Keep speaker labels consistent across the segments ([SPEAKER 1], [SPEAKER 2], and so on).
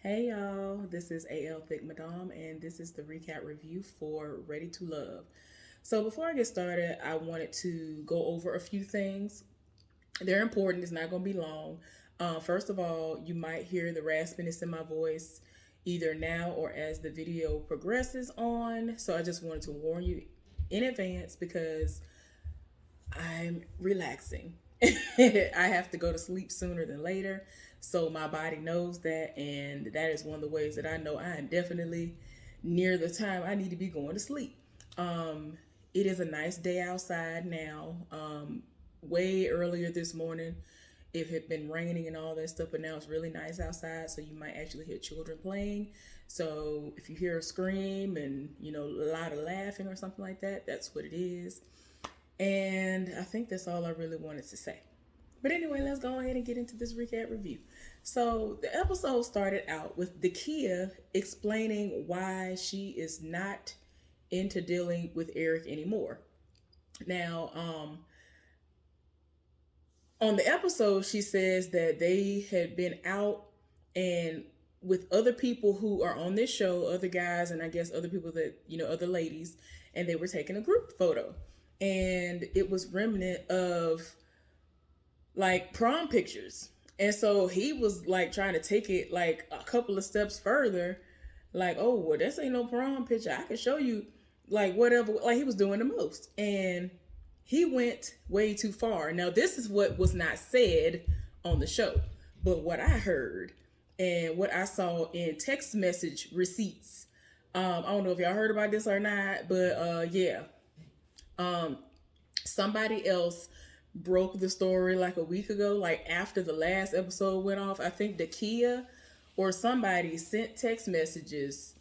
[SPEAKER 1] Hey y'all, this is AL Thick Madame, and this is the recap review for Ready to Love. So, before I get started, I wanted to go over a few things. They're important, it's not going to be long. First of all, you might hear the raspiness in my voice either now or as the video progresses on. So, I just wanted to warn you in advance because I'm relaxing. I have to go to sleep sooner than later. So my body knows that. And that is one of the ways that I know I am definitely near the time I need to be going to sleep. Um, it is a nice day outside now. Way earlier this morning, it had been raining and all that stuff, but now it's really nice outside. So you might actually hear children playing. So if you hear a scream and, a lot of laughing or something like that, that's what it is. And I think that's all I really wanted to say. But anyway, let's go ahead and get into this recap review. So the episode started out with Dakia explaining why she is not into dealing with Eric anymore. Now, on the episode, she says that they had been out and with other people who are on this show, other guys, and I guess other people that, other ladies, and they were taking a group photo. And it was remnant of like prom pictures. And so he was like trying to take it like a couple of steps further, like, oh, well, this ain't no prom picture. I can show you like whatever. Like he was doing the most. And he went way too far. Now, this is what was not said on the show, but what I heard and what I saw in text message receipts. I don't know if y'all heard about this or not, but yeah. Um, Somebody else broke the story like a week ago, like after the last episode went off. I think Dakia or somebody sent the text messages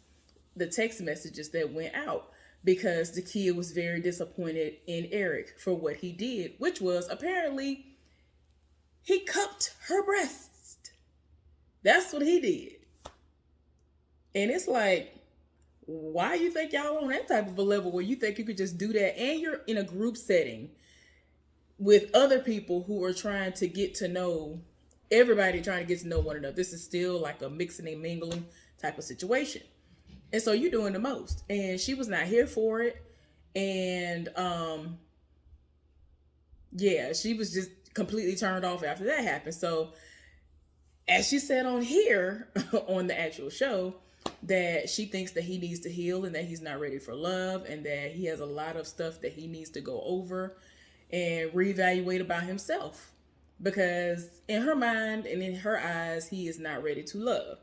[SPEAKER 1] that went out because Dakia was very disappointed in Eric for what he did, which was apparently he cupped her breast. That's what he did. And it's like, why you think y'all on that type of a level where you think you could just do that and you're in a group setting with other people who are trying to get to know everybody, trying to get to know one another. This is still like a mixing and mingling type of situation. And so you're doing the most. And she was not here for it. And yeah, she was just completely turned off after that happened. So as she said on here on the actual show, that she thinks that he needs to heal and that he's not ready for love and that he has a lot of stuff that he needs to go over and reevaluate about himself, because in her mind and in her eyes he is not ready to love.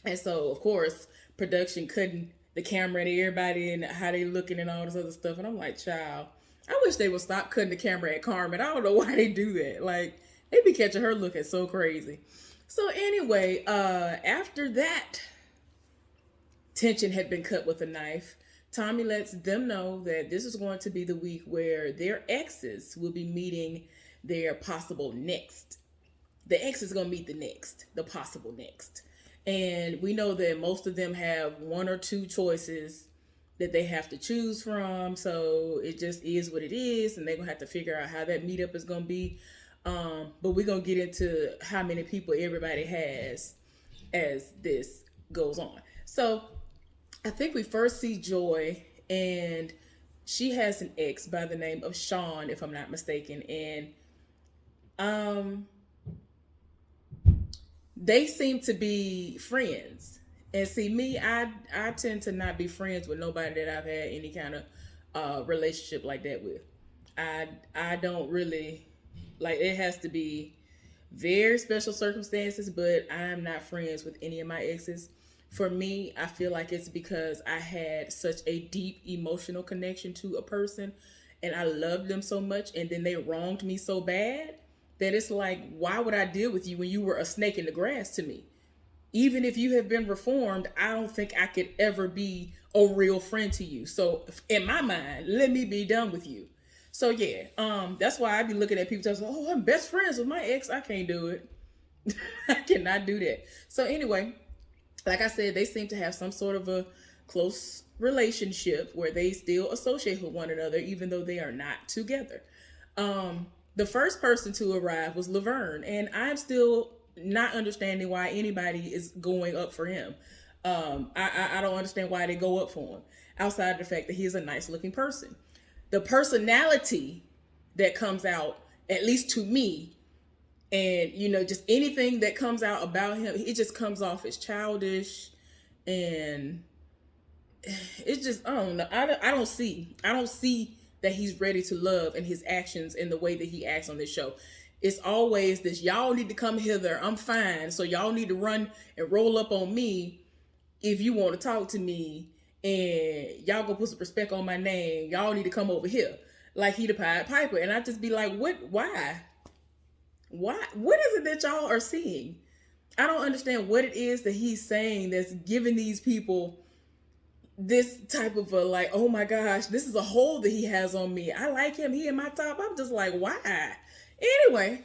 [SPEAKER 1] And so of course production cutting the camera to everybody and how they looking and all this other stuff, and I'm like, child, I wish they would stop cutting the camera at Carmen. I don't know why they do that. Like, they be catching her looking so crazy. So anyway, after that tension had been cut with a knife, Tommy lets them know that this is going to be the week where their exes will be meeting their possible next. The ex is going to meet the possible next. And we know that most of them have one or two choices that they have to choose from. So it just is what it is. And they're going to have to figure out how that meetup is going to be. But we're going to get into how many people everybody has as this goes on. So I think we first see Joy, and she has an ex by the name of Sean, if I'm not mistaken. And they seem to be friends. And see, me, I tend to not be friends with nobody that I've had any kind of relationship like that with. I don't really like, it has to be very special circumstances, but I'm not friends with any of my exes. For me, I feel like it's because I had such a deep emotional connection to a person and I loved them so much, and then they wronged me so bad that it's like, why would I deal with you when you were a snake in the grass to me? Even if you have been reformed, I don't think I could ever be a real friend to you. So in my mind, let me be done with you. So yeah, that's why I be looking at people saying, oh, I'm best friends with my ex. I can't do it. I cannot do that. So anyway, like I said, they seem to have some sort of a close relationship where they still associate with one another, even though they are not together. The first person to arrive was Laverne, and I'm still not understanding why anybody is going up for him. I don't understand why they go up for him outside of the fact that he's a nice looking person. The personality that comes out, at least to me, and just anything that comes out about him, it just comes off as childish, and it's just, I don't know. I don't see that he's ready to love in his actions and the way that he acts on this show. It's always this, y'all need to come hither, I'm fine, so y'all need to run and roll up on me if you want to talk to me, and y'all go put some respect on my name. Y'all need to come over here. Like he the Pied Piper. And I just be like, why? What is it that y'all are seeing? I don't understand what it is that he's saying that's giving these people this type of a, like, oh my gosh, this is a hold that he has on me. I like him. He in my top. I'm just like, why? Anyway,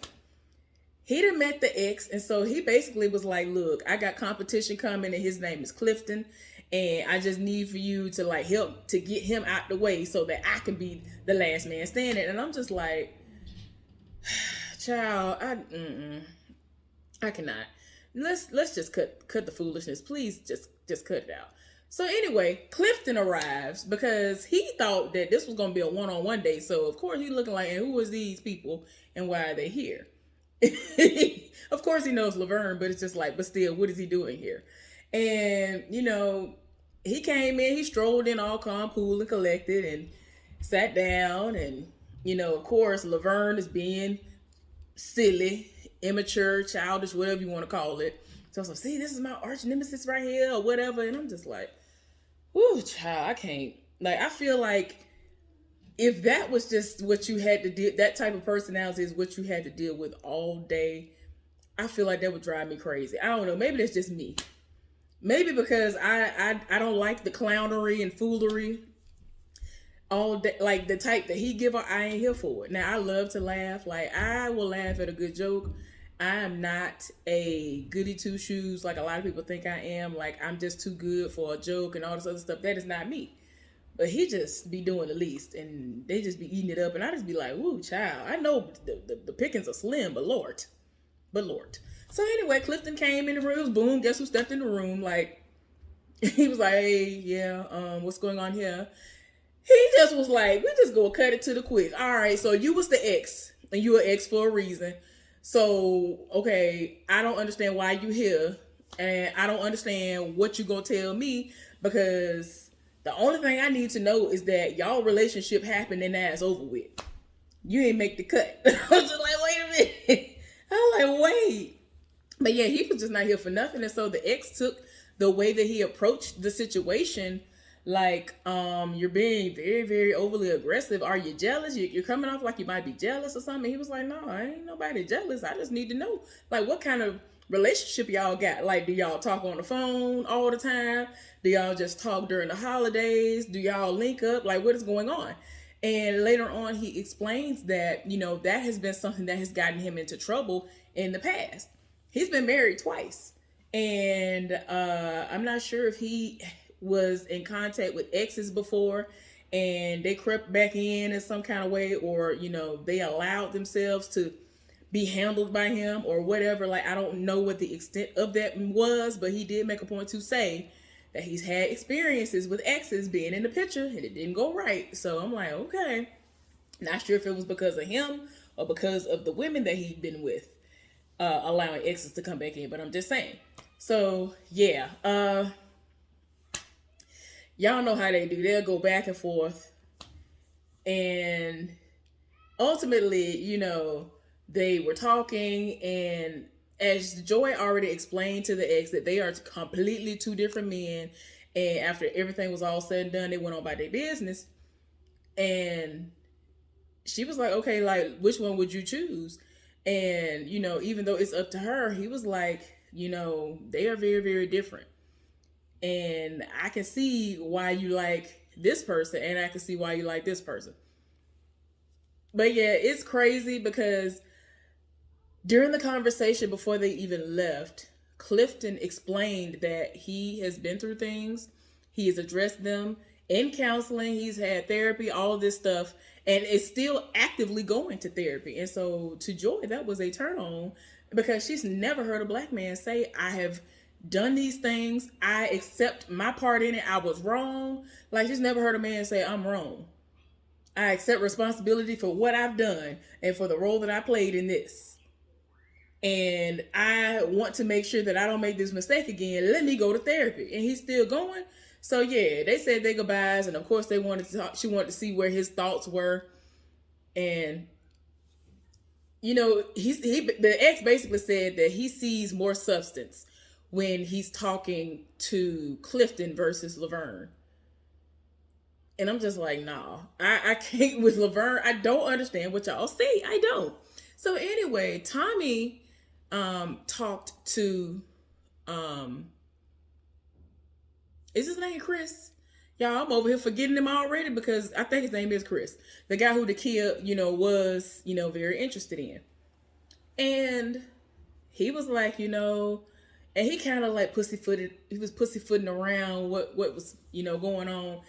[SPEAKER 1] he done met the ex, and so he basically was like, look, I got competition coming, and his name is Clifton, and I just need for you to like help to get him out the way so that I can be the last man standing. And I'm just like, child, I cannot. Let's just cut the foolishness. Please just cut it out. So anyway, Clifton arrives because he thought that this was going to be a one-on-one date. So of course he's looking like, and who is these people and why are they here? Of course he knows Laverne, but it's just like, but still, what is he doing here? And he came in, he strolled in all calm, cool, and collected, and sat down. And of course Laverne is being silly, immature, childish, whatever you want to call it. So I was like, see, this is my arch nemesis right here, or whatever. And I'm just like, whoo, child, I can't. Like, I feel like if that was just what you had to deal, that type of personality is what you had to deal with all day, I feel like that would drive me crazy. I don't know. Maybe that's just me. Maybe because I don't like the clownery and foolery all day, like the type that he give. I ain't here for it. Now, I love to laugh. Like, I will laugh at a good joke. I am not a goody two shoes like a lot of people think I am. Like, I'm just too good for a joke and all this other stuff. That is not me. But he just be doing the least, and they just be eating it up, and I just be like, "Woo, child! I know the pickings are slim, but Lord. So anyway, Clifton came in the room. Boom! Guess who stepped in the room? Like, he was like, "Hey, yeah, what's going on here?" He just was like, "We just go cut it to the quick. All right, so you was the ex, and you were ex for a reason. So, okay, I don't understand why you here, and I don't understand what you gonna tell me, because the only thing I need to know is that y'all relationship happened and that's over with. You ain't make the cut." I was just like, wait a minute. I was like, wait. But yeah, he was just not here for nothing. And so the ex took the way that he approached the situation like, you're being very, very overly aggressive. Are you jealous? You're coming off like you might be jealous or something. He was like, no, I ain't nobody jealous. I just need to know, like, what kind of relationship y'all got? Like, do y'all talk on the phone all the time? Do y'all just talk during the holidays? Do y'all link up? Like, what is going on? And later on, he explains that, that has been something that has gotten him into trouble in the past. He's been married twice. And I'm not sure if he was in contact with exes before and they crept back in some kind of way, or they allowed themselves to be handled by him or whatever. Like, I don't know what the extent of that was, but he did make a point to say that he's had experiences with exes being in the picture and it didn't go right. So I'm like, okay, not sure if it was because of him or because of the women that he'd been with, allowing exes to come back in, but I'm just saying. So yeah, y'all know how they do. They'll go back and forth. And ultimately, they were talking. And as Joy already explained to the ex that they are completely two different men. And after everything was all said and done, they went on by their business. And she was like, okay, like, which one would you choose? And, even though it's up to her, he was like, they are very, very different. And I can see why you like this person, and I can see why you like this person. But yeah, it's crazy because during the conversation before they even left, Clifton explained that he has been through things. He has addressed them in counseling. He's had therapy, all of this stuff, and is still actively going to therapy. And so to Joy, that was a turn on, because she's never heard a black man say, I have done these things, I accept my part in it, I was wrong. Like, she's never heard a man say, I'm wrong, I accept responsibility for what I've done and for the role that I played in this, and I want to make sure that I don't make this mistake again. Let me go to therapy. And he's still going. So yeah, they said their goodbyes, and of course they wanted to talk. She wanted to see where his thoughts were, and the ex basically said that he sees more substance when he's talking to Clifton versus Laverne. And I'm just like, nah, I can't with Laverne. I don't understand what y'all say. I don't. So anyway, Tommy talked to is his name Chris? Y'all, I'm over here forgetting him already because I think his name is Chris. The guy who the kid, was, very interested in. And he was like, and he kind of like he was pussyfooting around what was, going on.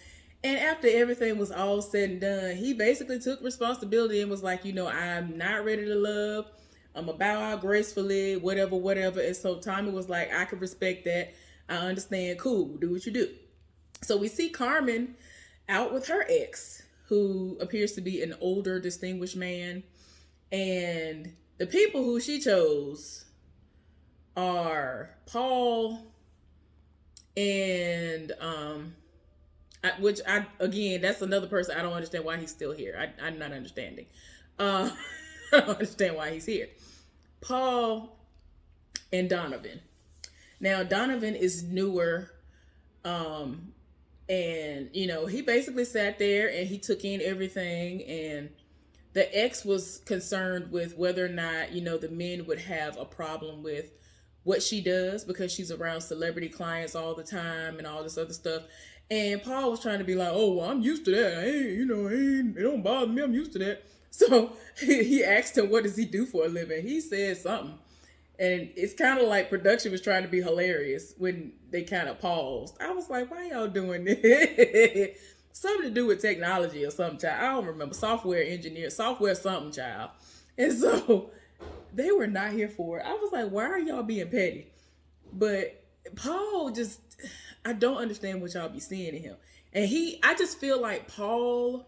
[SPEAKER 1] And after everything was all said and done, he basically took responsibility and was like, I'm not ready to love. I'm going to bow out gracefully, whatever. And so Tommy was like, I can respect that. I understand. Cool. Do what you do. So we see Carmen out with her ex, who appears to be an older, distinguished man. And the people who she chose are Paul and, again, that's another person. I don't understand why he's still here. I'm not understanding. I don't understand why he's here. Paul and Donovan. Now, Donovan is newer. And, he basically sat there and he took in everything. And the ex was concerned with whether or not, the men would have a problem with what she does because she's around celebrity clients all the time and all this other stuff. And Paul was trying to be like, oh, well, I'm used to that. It don't bother me. I'm used to that. So he asked him, what does he do for a living? He said something. And it's kind of like production was trying to be hilarious when they kind of paused. I was like, why y'all doing this? Something to do with technology or something, child. I don't remember. Software engineer, software something, child. And so they were not here for it. I was like, why are y'all being petty? But Paul just, I don't understand what y'all be seeing in him. And I just feel like Paul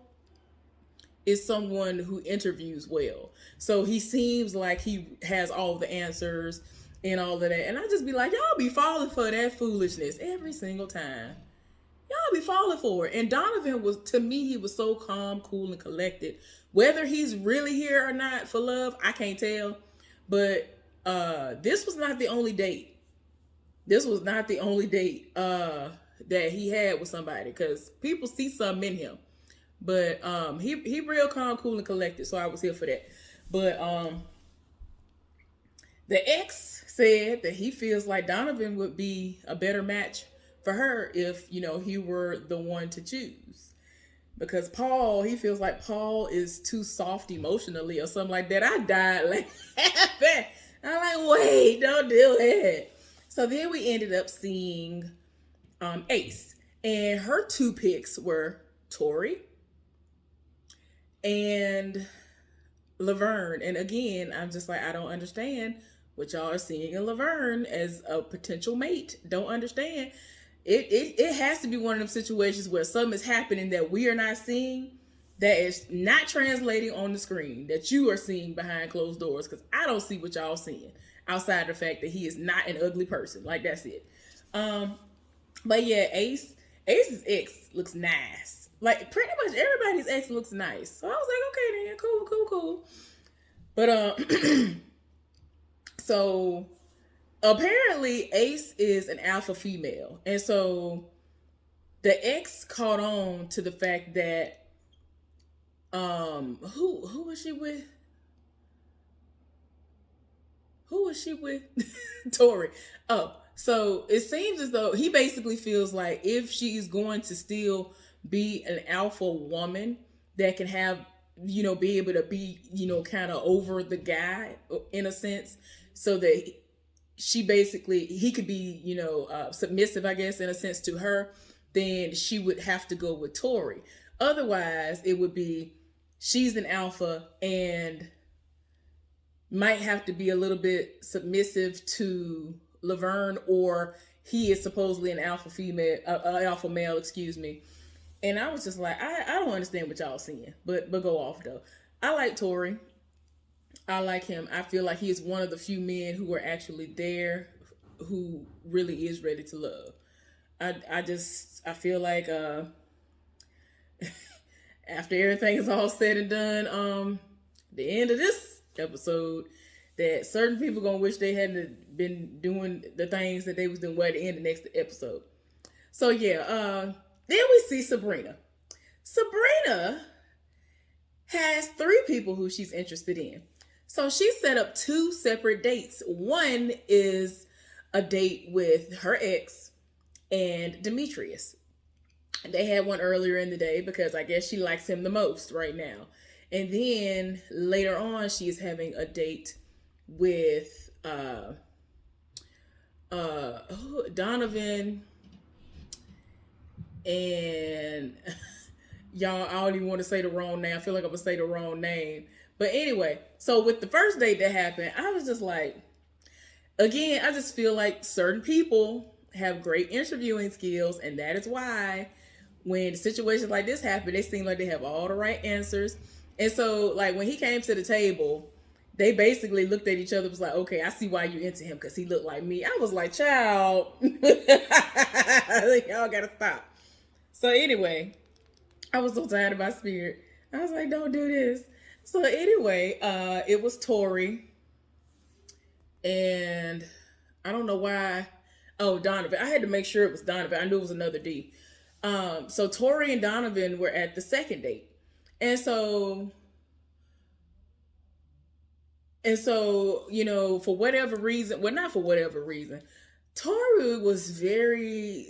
[SPEAKER 1] is someone who interviews well. So he seems like he has all the answers and all of that. And I just be like, y'all be falling for that foolishness every single time. Y'all be falling for it. And Donovan was, to me, he was so calm, cool, and collected. Whether he's really here or not for love, I can't tell. But this was not the only date. This was not the only date that he had with somebody, because people see something in him. But he real calm, cool, and collected. So I was here for that. But the ex said that he feels like Donovan would be a better match for her if, he were the one to choose. Because Paul, he feels like Paul is too soft emotionally or something like that. I died laughing. I'm like, wait, don't do it. So then we ended up seeing Ace. And her two picks were Tori and Laverne. And again, I'm just like, I don't understand what y'all are seeing in Laverne as a potential mate. Don't understand. It has to be one of them situations where something is happening that we are not seeing, that is not translating on the screen, that you are seeing behind closed doors, because I don't see what y'all seeing outside the fact that he is not an ugly person. Like, that's it. But yeah, Ace's ex looks nice. Like, pretty much everybody's ex looks nice. So I was like, okay then, cool. But so apparently Ace is an alpha female. And so the ex caught on to the fact that who was she with? Who was she with? Tori. Oh, so it seems as though he basically feels like if she is going to still be an alpha woman that can have, be able to be, kind of over the guy in a sense, so that he could be, submissive, I guess, in a sense to her, then she would have to go with Tori. Otherwise, it would be she's an alpha and might have to be a little bit submissive to Laverne, or he is supposedly an alpha female, alpha male, excuse me. And I was just like, I don't understand what y'all seeing, but go off though. I like Tori. I like him. I feel like he is one of the few men who are actually there, who really is ready to love. I feel like after everything is all said and done, the end of this episode, that certain people gonna wish they hadn't been doing the things that they was doing at the end of the next episode. So yeah, then we see Sabrina. Sabrina has 3 people who she's interested in. So she set up 2 separate dates. One is a date with her ex and Demetrius. They had one earlier in the day because I guess she likes him the most right now. And then later on, she is having a date with Donovan and y'all, I don't even want to say the wrong name. I feel like I'm gonna say the wrong name. But anyway, so with the first date that happened, I was just like, again, I just feel like certain people have great interviewing skills, and that is why when situations like this happen, they seem like they have all the right answers. And so, like, when he came to the table, they basically looked at each other, was like, okay, I see why you're into him, because he looked like me. I was like, child, y'all gotta stop. So anyway, I was so tired of my spirit. I was like, don't do this. So anyway, it was Tori. And I don't know why. Oh, Donovan. I had to make sure it was Donovan. I knew it was another D. So Tori and Donovan were at the second date. And so, you know, for whatever reason, well, not for whatever reason, Tori was very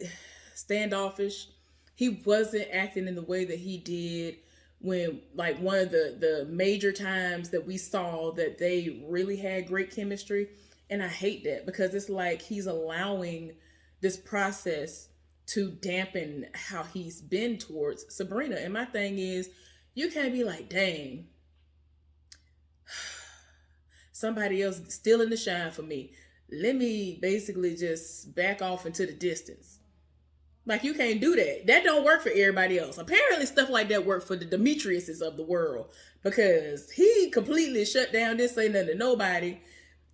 [SPEAKER 1] standoffish. He wasn't acting in the way that he did when, like, one of the major times that we saw that they really had great chemistry. And I hate that, because it's like he's allowing this process to dampen how he's been towards Sabrina. And my thing is, you can't be like, dang, somebody else stealing the shine for me. Let me basically just back off into the distance. Like, you can't do that. That don't work for everybody else. Apparently stuff like that worked for the Demetriuses of the world, because he completely shut down, didn't say nothing to nobody,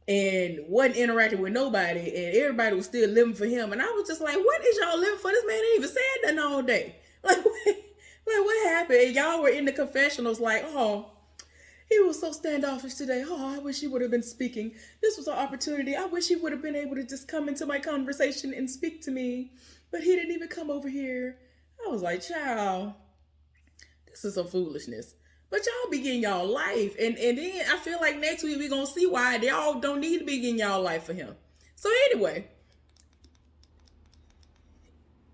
[SPEAKER 1] and wasn't interacting with nobody, and everybody was still living for him. And I was just like, what is y'all living for? This man ain't even said nothing all day. Like what happened? And y'all were in the confessionals like, oh, he was so standoffish today. Oh, I wish he would have been speaking. This was an opportunity. I wish he would have been able to just come into my conversation and speak to me. But he didn't even come over here. I was like, child, this is some foolishness. But y'all be getting y'all life. And then I feel like next week we're going to see why they all don't need to be getting y'all life for him. So anyway,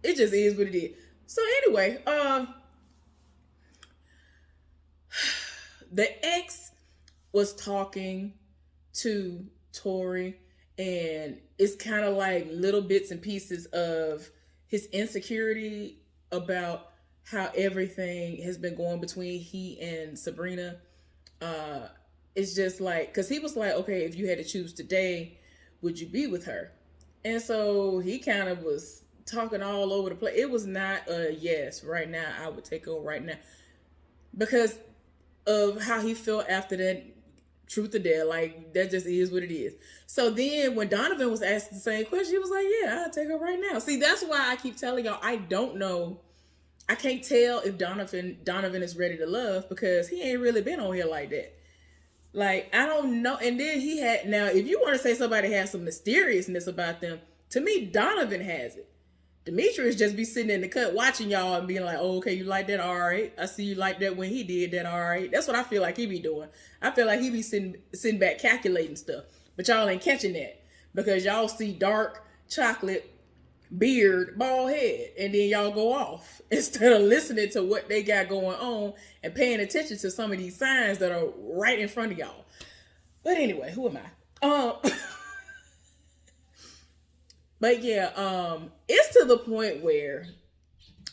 [SPEAKER 1] it just is what it is. So anyway, the ex was talking to Tori, and it's kind of like little bits and pieces of his insecurity about how everything has been going between he and Sabrina. It's just like, because he was like, okay, if you had to choose today, would you be with her? And so he kind of was talking all over the place. It was not a yes, right now, I would take over right now. Because of how he felt after that truth or dare. Like, that just is what it is. So then when Donovan was asked the same question, he was like, yeah, I'll take her right now. See, that's why I keep telling y'all, I don't know. I can't tell if Donovan is ready to love, because he ain't really been on here like that. Like, I don't know. And then he had, now, if you want to say somebody has some mysteriousness about them, to me, Donovan has it. Demetrius just be sitting in the cut watching y'all and being like, oh, okay, you like that? All right. I see you like that when he did that. All right. That's what I feel like he be doing. I feel like he be sitting back calculating stuff. But y'all ain't catching that, because y'all see dark chocolate, beard, bald head, and then y'all go off instead of listening to what they got going on and paying attention to some of these signs that are right in front of y'all. But anyway, who am I? But yeah, it's to the point where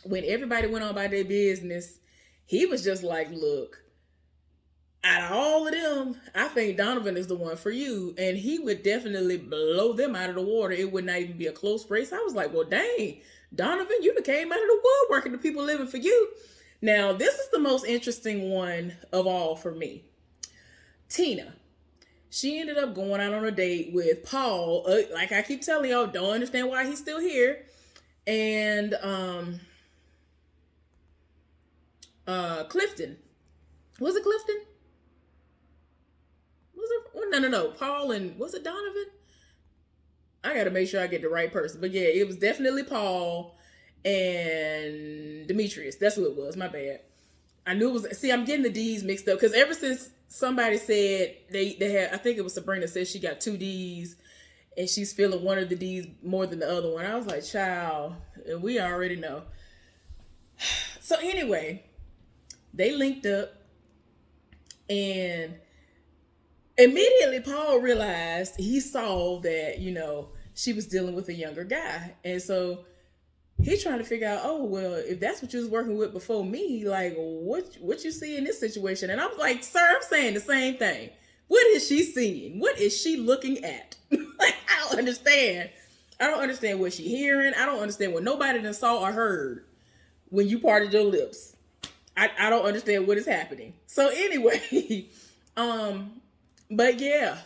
[SPEAKER 1] when everybody went on by their business, he was just like, look, out of all of them, I think Donovan is the one for you. And he would definitely blow them out of the water. It would not even be a close race. I was like, well, dang, Donovan, you came out of the woodwork and the people living for you. Now, this is the most interesting one of all for me. Tina. She ended up going out on a date with Paul. Like I keep telling y'all, don't understand why he's still here. And Clifton. Was it Clifton? Was it? No. Paul and was it Donovan? I got to make sure I get the right person. But yeah, it was definitely Paul and Demetrius. That's who it was. My bad. I knew it was. See, I'm getting the D's mixed up because ever since somebody said they had, I think it was Sabrina said she got 2 D's and she's feeling one of the D's more than the other one. I was like, child, we already know. So anyway, they linked up and immediately Paul realized, he saw that, she was dealing with a younger guy. And so he's trying to figure out, oh, well, if that's what you was working with before me, like, what you see in this situation? And I was like, sir, I'm saying the same thing. What is she seeing? What is she looking at? Like, I don't understand. I don't understand what she hearing. I don't understand what nobody done saw or heard when you parted your lips. I don't understand what is happening. So anyway, but yeah.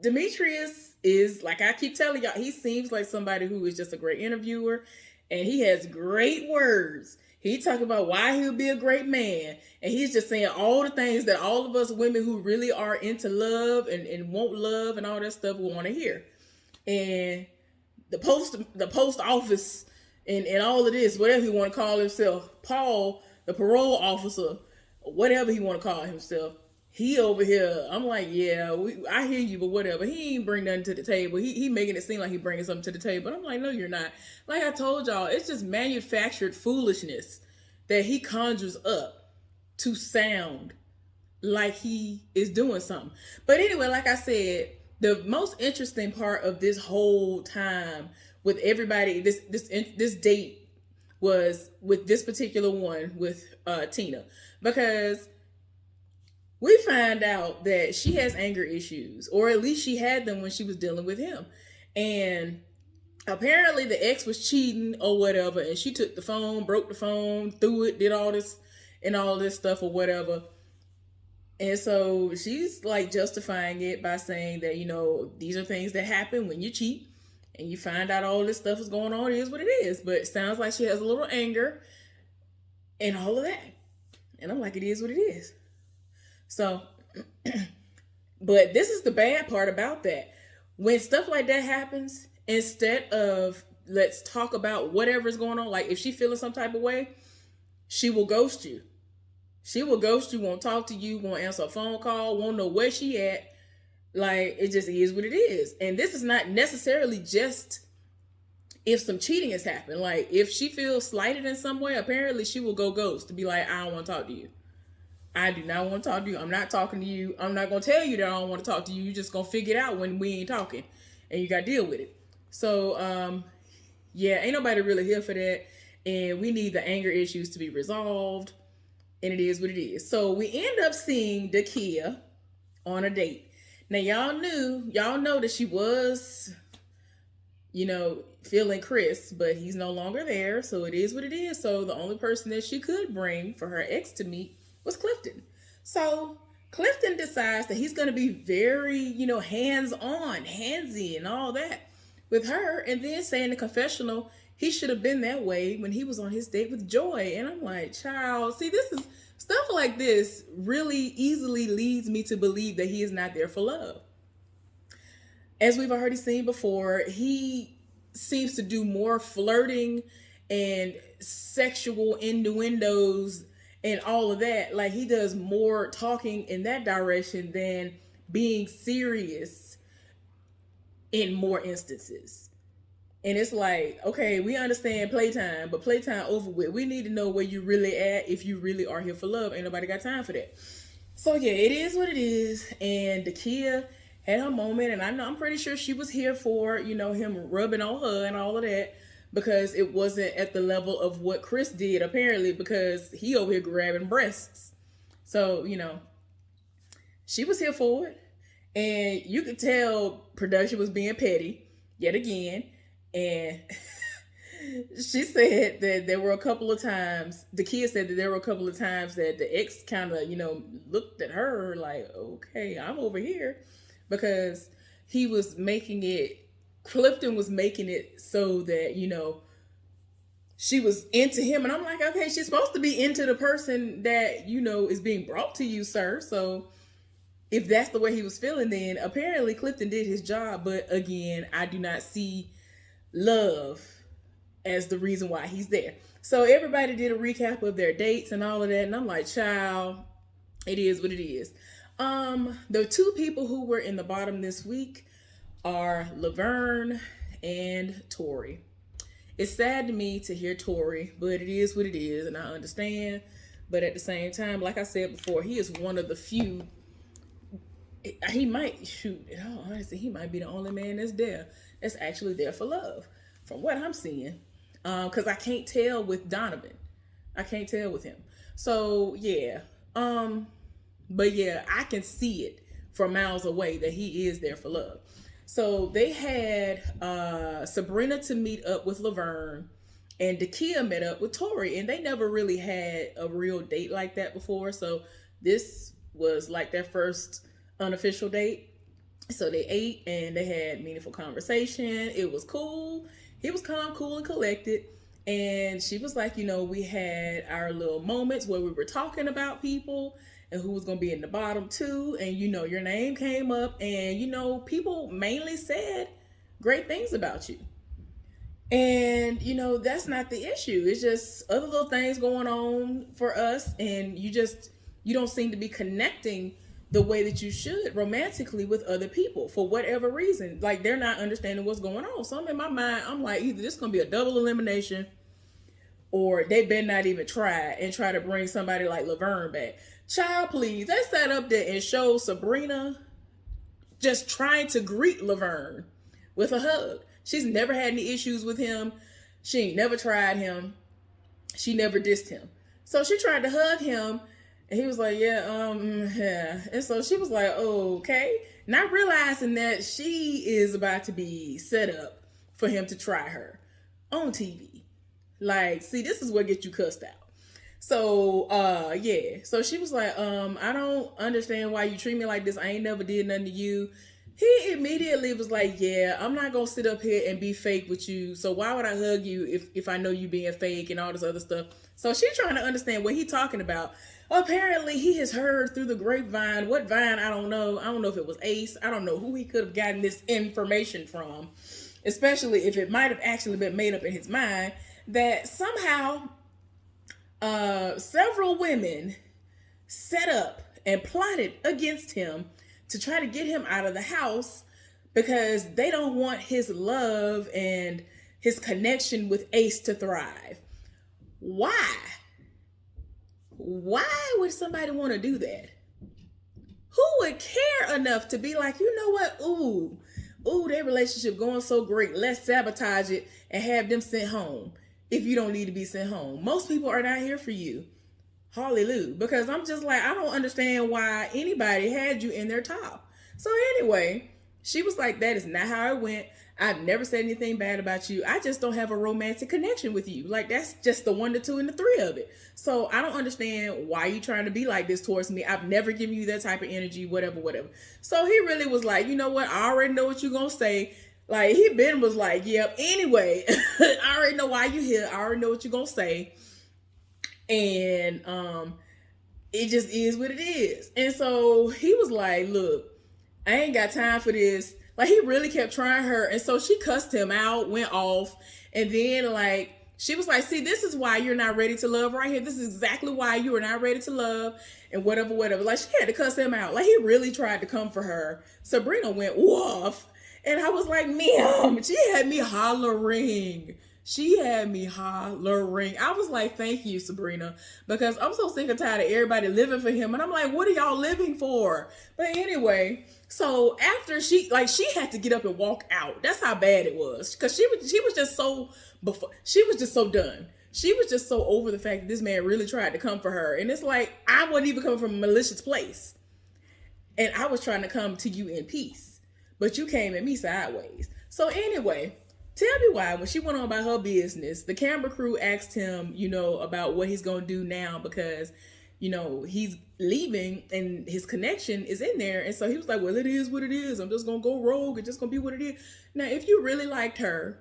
[SPEAKER 1] Demetrius is, like I keep telling y'all, he seems like somebody who is just a great interviewer and he has great words. He talk about why he would be a great man. And he's just saying all the things that all of us women who really are into love and want love and all that stuff will want to hear. And the post office and all of this, whatever he want to call himself, Paul, the parole officer, whatever he want to call himself, he over here, I'm like, yeah, I hear you, but whatever. He ain't bring nothing to the table. He making it seem like he bringing something to the table. But I'm like, no, you're not. Like I told y'all, it's just manufactured foolishness that he conjures up to sound like he is doing something. But anyway, like I said, the most interesting part of this whole time with everybody, this date was with this particular one with Tina, because we find out that she has anger issues, or at least she had them when she was dealing with him. And apparently the ex was cheating or whatever, and she took the phone, broke the phone, threw it, did all this and all this stuff or whatever. And so she's like justifying it by saying that, these are things that happen when you cheat and you find out all this stuff is going on. It is what it is. But it sounds like she has a little anger and all of that. And I'm like, it is what it is. So, but this is the bad part about that. When stuff like that happens, instead of let's talk about whatever's going on, like if she feeling some type of way, she will ghost you. She will ghost you, won't talk to you, won't answer a phone call, won't know where she at. Like, it just is what it is. And this is not necessarily just if some cheating has happened. Like, if she feels slighted in some way, apparently she will go ghost to be like, I don't want to talk to you. I do not want to talk to you. I'm not talking to you. I'm not going to tell you that I don't want to talk to you. You're just going to figure it out when we ain't talking. And you got to deal with it. So, yeah, ain't nobody really here for that. And we need the anger issues to be resolved. And it is what it is. So we end up seeing Dakia on a date. Now, y'all know that she was, feeling Chris, but he's no longer there. So it is what it is. So the only person that she could bring for her ex to meet was Clifton. So Clifton decides that he's going to be very, hands-on, handsy and all that with her. And then say in the confessional, he should have been that way when he was on his date with Joy. And I'm like, child, see, this is stuff like this really easily leads me to believe that he is not there for love. As we've already seen before, he seems to do more flirting and sexual innuendos and all of that. Like, he does more talking in that direction than being serious in more instances. And it's like, okay, we understand playtime, but playtime over with. We need to know where you really at if you really are here for love. Ain't nobody got time for that. So yeah, it is what it is. And Dakia had her moment, and I'm pretty sure she was here for, him rubbing on her and all of that. because it wasn't at the level of what Chris did, apparently, because he over here grabbing breasts. So, she was here for it. And you could tell production was being petty yet again. And she said that there were a couple of times, the kid said that there were a couple of times that the ex kind of, looked at her like, okay, I'm over here. Because he was making it, Clifton was making it so that, she was into him. And I'm like, okay, she's supposed to be into the person that, is being brought to you, sir. So if that's the way he was feeling, then apparently Clifton did his job. But again, I do not see love as the reason why he's there. So everybody did a recap of their dates and all of that. And I'm like, child, it is what it is. The two people who were in the bottom this week are Laverne and Tori. It's sad to me to hear Tori, but it is what it is, and I understand. But at the same time, like I said before, he is one of the few. He might, shoot, in all honesty, he might be the only man that's actually there for love, from what I'm seeing. Because I can't tell with Donovan. I can't tell with him. So, yeah. But yeah, I can see it from miles away that he is there for love. So they had Sabrina to meet up with Laverne, and Dakia met up with Tori, and they never really had a real date like that before. So this was like their first unofficial date. So they ate and they had meaningful conversation. It was cool. He was calm, cool, and collected. And she was like, we had our little moments where we were talking about people and who was going to be in the bottom too. And, your name came up, and, people mainly said great things about you. And, that's not the issue. It's just other little things going on for us. And you don't seem to be connecting the way that you should romantically with other people for whatever reason. Like, they're not understanding what's going on. So I'm in my mind, I'm like, either this is going to be a double elimination, or they better not even try to bring somebody like Laverne back. Child, please. They sat up there and showed Sabrina just trying to greet Laverne with a hug. She's never had any issues with him. She ain't never tried him. She never dissed him. So she tried to hug him, and he was like, yeah. And so she was like, oh, okay. Not realizing that she is about to be set up for him to try her on TV. Like, see, this is what gets you cussed out. So, yeah. So she was like, I don't understand why you treat me like this. I ain't never did nothing to you. He immediately was like, yeah, I'm not going to sit up here and be fake with you. So why would I hug you if I know you being fake and all this other stuff? So she's trying to understand what he's talking about. Apparently, he has heard through the grapevine. What vine? I don't know. I don't know if it was Ace. I don't know who he could have gotten this information from, especially if it might have actually been made up in his mind, that somehow several women set up and plotted against him to try to get him out of the house because they don't want his love and his connection with Ace to thrive. Why? Why would somebody want to do that? Who would care enough to be like, you know what? Ooh, their relationship going so great. Let's sabotage it and have them sent home if you don't need to be sent home. Most people are not here for you. Hallelujah. Because I'm just like, I don't understand why anybody had you in their top. So anyway, she was like, that is not how it went. I've never said anything bad about you. I just don't have a romantic connection with you. Like, that's just the 1, the 2, and the 3 of it. So I don't understand why you trying to be like this towards me. I've never given you that type of energy, whatever. So he really was like, you know what? I already know what you're going to say. Like, he been was like, yep, anyway, I already know why you're here. I already know what you're going to say. And it just is what it is. And so he was like, look, I ain't got time for this. Like, he really kept trying her. And so she cussed him out, went off. And then, like, she was like, see, this is why you're not ready to love right here. This is exactly why you are not ready to love and whatever. Like, she had to cuss him out. Like, he really tried to come for her. Sabrina went woof. And I was like, ma'am, she had me hollering. I was like, thank you, Sabrina, because I'm so sick and tired of everybody living for him. And I'm like, what are y'all living for? But anyway, So after she had to get up and walk out. That's how bad it was. Cause she was just so she was just so done. She was just so over the fact that this man really tried to come for her. And it's like, I wasn't even coming from a malicious place. And I was trying to come to you in peace. But you came at me sideways. So anyway, tell me why when she went on about her business, the camera crew asked him, about what he's gonna do now because he's leaving and his connection is in there. And so he was like, well, it is what it is. I'm just going to go rogue. It's just going to be what it is. Now, if you really liked her,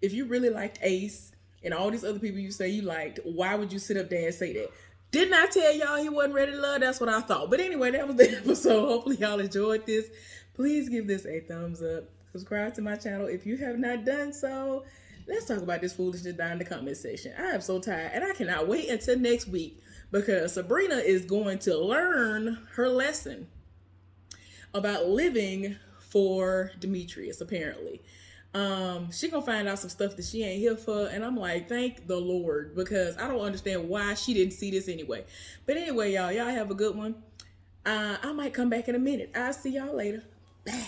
[SPEAKER 1] if you really liked Ace and all these other people you say you liked, why would you sit up there and say that? Didn't I tell y'all he wasn't ready to love? That's what I thought. But anyway, that was the episode. Hopefully y'all enjoyed this. Please give this a thumbs up. Subscribe to my channel if you have not done so. Let's talk about this foolishness down in the comment section. I am so tired and I cannot wait until next week because Sabrina is going to learn her lesson about living for Demetrius, apparently. She gonna find out some stuff that she ain't here for, and I'm like, thank the Lord, because I don't understand why she didn't see this anyway. But anyway, y'all have a good one. I might come back in a minute. I'll see y'all later. Bye.